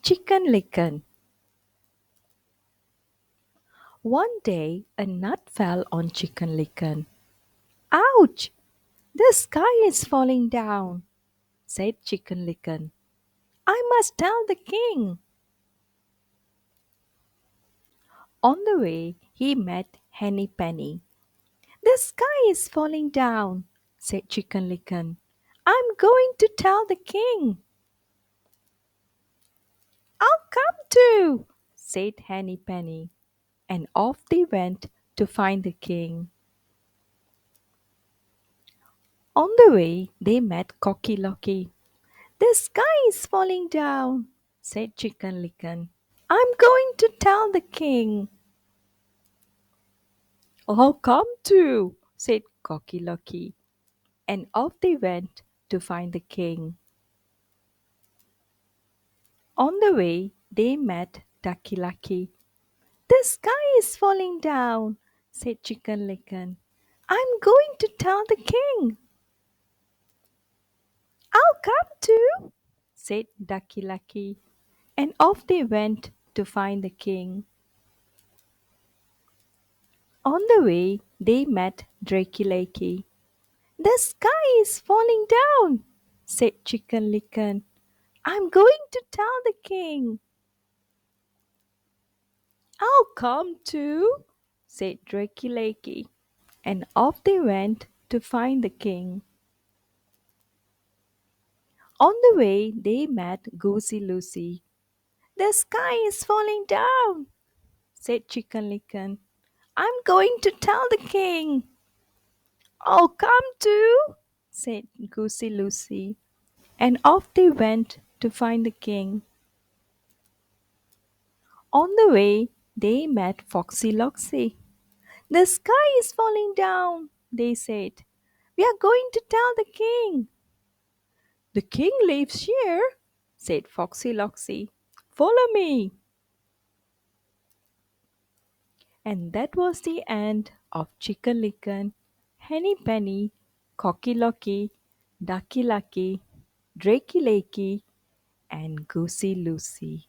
Chicken Licken. One day, a nut fell on Chicken Licken. Ouch! The sky is falling down, said Chicken Licken. I must tell the king. On the way, he met Henny Penny. The sky is falling down, said Chicken Licken. I'm going to tell the king. I'll come too, said Henny Penny, and off they went to find the king. On the way, they met Cocky Locky. The sky is falling down, said Chicken Licken. I'm going to tell the king. I'll come too, said Cocky Locky, and off they went to find the king. On the way, they met Ducky Lucky. The sky is falling down, said Chicken Licken. I'm going to tell the king. I'll come too, said Ducky Lucky, and off they went to find the king. On the way, they met Drakey Lakey. The sky is falling down, said Chicken Licken. I'm going to tell the king. I'll come too, said Drakey Lakey, and off they went to find the king. On the way, they met Goosey Lucy. The sky is falling down, said Chicken Licken. I'm going to tell the king. I'll come too, said Goosey Lucy, and off they went to find the king. On the way, they met Foxy Loxy. The sky is falling down, they said. We are going to tell the king. The king lives here, said Foxy Loxy. Follow me. And that was the end of Chicken Licken, Henny Penny, Cocky Locky, Ducky Lucky, Drakey Lakey, and Goosey Lucy.